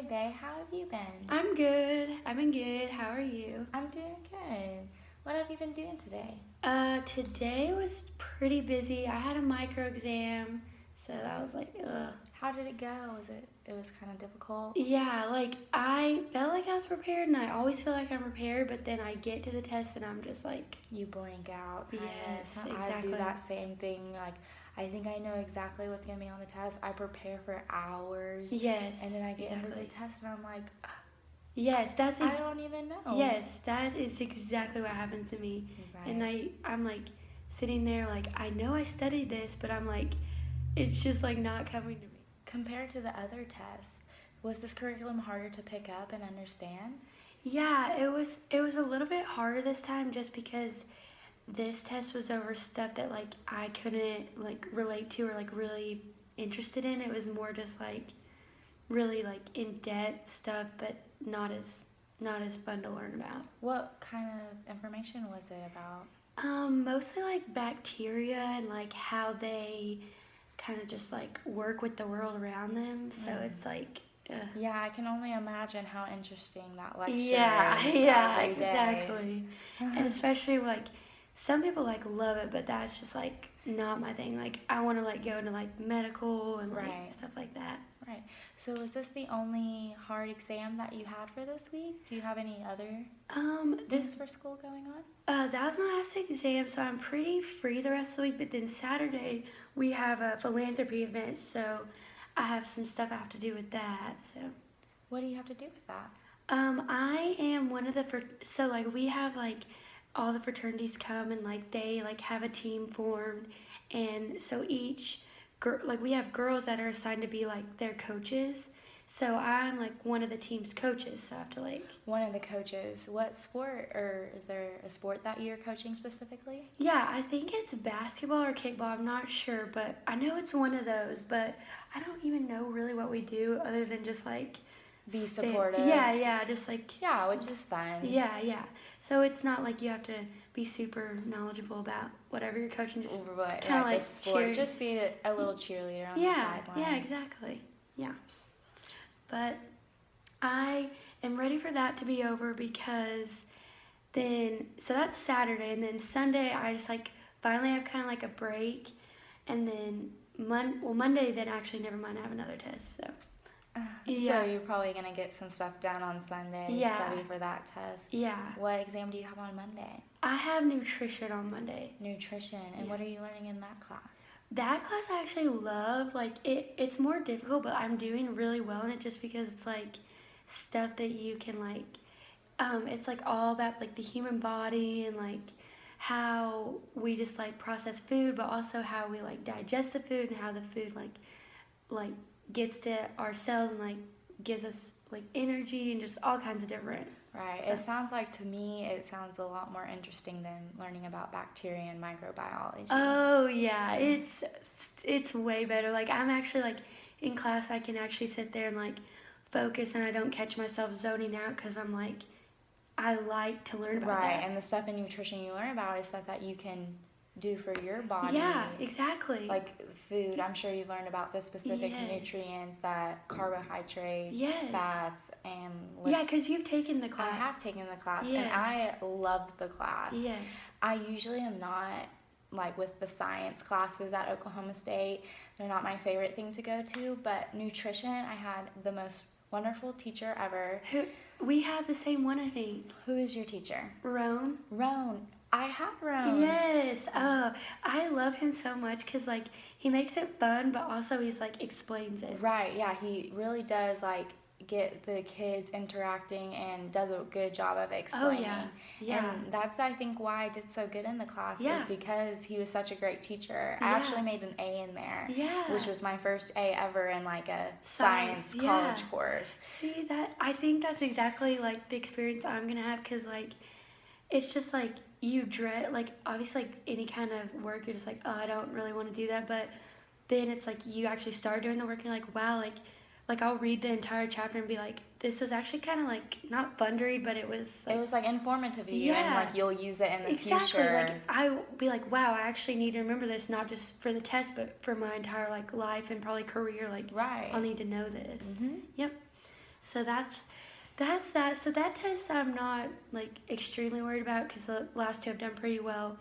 good day. How have you been? I'm good. I've been good. How are you? I'm doing good. What have you been doing today? Today was pretty busy. I had a micro exam, so that was like, ugh. How did it go? It was kind of difficult? Yeah, like I felt like I was prepared, and I always feel like I'm prepared, but then I get to the test and I'm just like, You blank out, kind yes, of. I do exactly. that same thing. Like, I think I know exactly what's going to be on the test. I prepare for hours. Yes, And then I get into exactly. the test and I'm like, Yes, I don't even know. yes, that is exactly what happened to me. Right. And I'm like sitting there like I know I studied this, but I'm like it's just like not coming to me. Compared to the other tests, was this curriculum harder to pick up and understand? Yeah, it was a little bit harder this time just because this test was over stuff that like I couldn't like relate to or like really interested in. It was more just like really like in depth stuff, but not as fun to learn about. What kind of information was it about? Mostly like bacteria and like how they kind of just like work with the world around them. So it's like, Yeah, I can only imagine how interesting that lecture yeah, is yeah, every day. exactly. And especially like some people like love it, but that's just like not my thing. Like I want to like go into like medical and like Right. stuff like that. Right. So was this the only hard exam that you had for this week? Do you have any other things for school going on? That was my last exam, so I'm pretty free the rest of the week. But then Saturday we have a philanthropy event, so I have some stuff I have to do with that. So, What do you have to do with that? I am one of the so like we have like all the fraternities come and like they like have a team formed, and so each like we have girls that are assigned to be like their coaches. So I'm like one of the team's coaches, so I have to like. One of the coaches. What sport, or is there a sport that you're coaching specifically? Yeah, I think it's basketball or kickball. I'm not sure, but I know it's one of those. But I don't even know really what we do other than just like Be supportive. Yeah, just like. Yeah, which is fun. Yeah. So it's not like you have to be super knowledgeable about whatever you're coaching. Just kind of like sport. Just be a little cheerleader on the sideline. Yeah, exactly. Yeah. But I am ready for that to be over because then, so that's Saturday, and then Sunday I just like finally have kind of like a break, and then Monday then actually never mind, I have another test, so. So you're probably going to get some stuff done on Sunday and study for that test. Yeah. What exam do you have on Monday? I have nutrition on Monday. Nutrition. And what are you learning in that class? That class I actually love. Like it's more difficult, but I'm doing really well in it just because it's like stuff that you can like it's like all about like the human body and like how we just like process food, but also how we like digest the food and how the food like gets to our cells and like gives us like energy and just all kinds of different. Right. So. It sounds like, to me, it sounds a lot more interesting than learning about bacteria and microbiology. Oh yeah, it's way better. Like I'm actually like in class, I can actually sit there and like focus, and I don't catch myself zoning out because I'm like I like to learn about that. Right, and the stuff in nutrition you learn about is stuff that you can do for your body. Yeah, exactly. Like food, I'm sure you've learned about the specific nutrients, that carbohydrates, fats, and yeah, because you've taken the class. I have taken the class, and I loved the class. Yes. I usually am not like with the science classes at Oklahoma State. They're not my favorite thing to go to, but nutrition, I had the most wonderful teacher ever. We have the same one, I think. Who is your teacher? Roan. I had Roan. Yes. Oh, I love him so much because like he makes it fun, but also he's like explains it. Right. Yeah. He really does like get the kids interacting and does a good job of explaining. Oh yeah. And that's, I think, why I did so good in the class is because he was such a great teacher. I actually made an A in there. Yeah. Which was my first A ever in like a science college course. See, I think that's exactly like the experience I'm gonna have because like it's just like you dread like obviously like any kind of work you're just like, oh, I don't really want to do that, but then it's like you actually start doing the work and you're like, wow, like I'll read the entire chapter and be like, this was actually kind of like not fun to read, but it was like informative to you, and like you'll use it in the future. Like I'll be like, wow, I actually need to remember this, not just for the test, but for my entire like life and probably career. Like I'll need to know this. Mm-hmm. Yep. So that's that. So that test I'm not like extremely worried about because the last two I've done pretty well.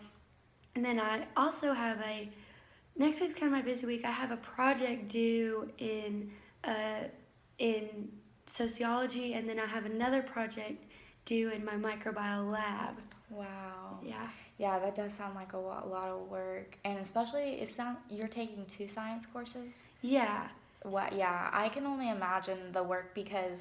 And then I also have next week's kind of my busy week. I have a project due in sociology, and then I have another project due in my microbiome lab. Wow. Yeah. Yeah, that does sound like a lot of work, and especially you're taking 2 science courses. Yeah. What? Yeah, I can only imagine the work because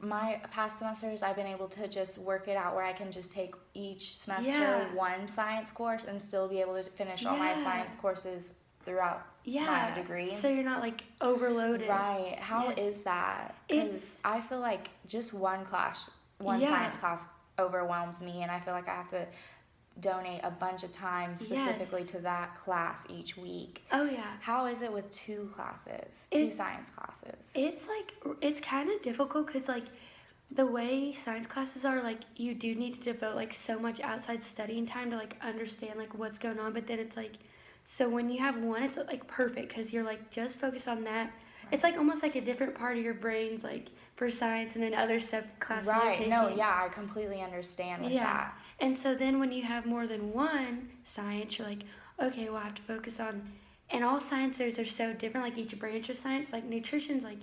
my past semesters I've been able to just work it out where I can just take each semester one science course and still be able to finish all my science courses throughout my degree. So you're not like overloaded. Right. How is that? Because I feel like just one science class overwhelms me, and I feel like I have to donate a bunch of time specifically to that class each week. Oh yeah. How is it with 2 classes, 2 science classes? It's kind of difficult because like the way science classes are, like you do need to devote like so much outside studying time to like understand like what's going on, but then it's like, so when you have one, it's like perfect because you're like just focused on that. Right. It's like almost like a different part of your brain's like for science, and then other classes you're taking. No, yeah, I completely understand with that. And so then when you have more than one science, you're like, okay, well I have to focus on, and all sciences are so different, like each branch of science, like nutrition's like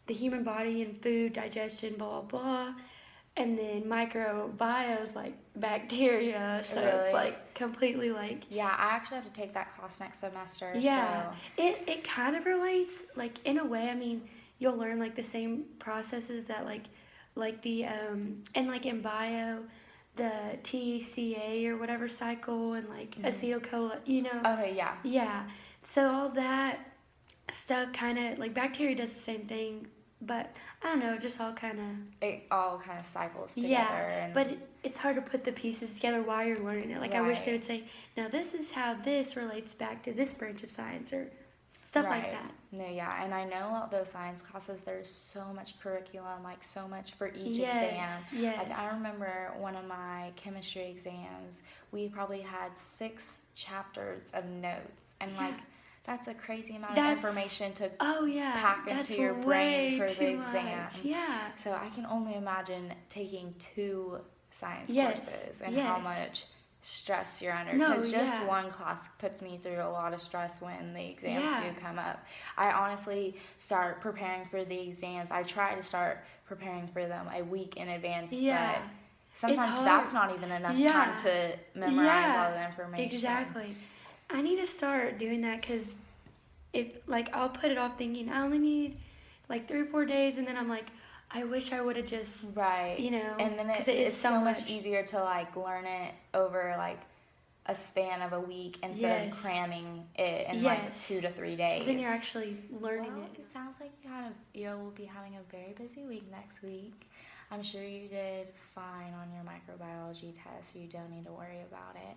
the human body and food, digestion, blah, blah, blah. And then microbio's like bacteria, so really? It's like completely like... Yeah, I actually have to take that class next semester. Yeah, so. It kind of relates, like in a way, I mean, you'll learn like the same processes that like the, and like in bio, the TCA or whatever cycle and like acetyl-CoA, you know? Okay, yeah. Yeah, so all that stuff kind of, like bacteria does the same thing, but I don't know, just all kind of... It all kind of cycles together. Yeah, but it's hard to put the pieces together while you're learning it. Like I wish they would say, now this is how this relates back to this branch of science or stuff like that. No, yeah, and I know those science classes, there's so much curriculum, like so much for each exam. Yes. Like I remember one of my chemistry exams, we probably had 6 chapters of notes, and like that's a crazy amount of information to pack into your brain for the exam. Yeah. So I can only imagine taking 2 science courses and how much stress you're under, because just one class puts me through a lot of stress when the exams do come up. I honestly start preparing for the exams. I try to start preparing for them a week in advance, but sometimes that's not even enough time to memorize all the information. Exactly. I need to start doing that because if like I'll put it off thinking I only need like 3 or 4 days, and then I'm like, I wish I would have just you know, and then it's so much easier to like learn it over like a span of a week instead of cramming it in like 2 to 3 days. Then you're actually learning it. It sounds like you will be having a very busy week next week. I'm sure you did fine on your microbiology test. You don't need to worry about it,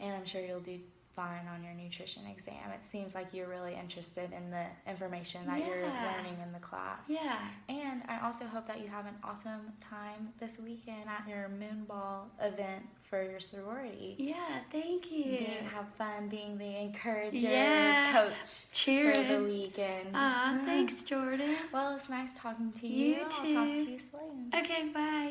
and I'm sure you'll do fine on your nutrition exam. It seems like you're really interested in the information that you're learning in the class. Yeah. And I also hope that you have an awesome time this weekend at your Moonball event for your sorority. Yeah, thank you. Have fun being the encourager, coach for the weekend. Thanks, Jordan. Well, it's nice talking to you. You too. I'll talk to you soon. Okay, bye.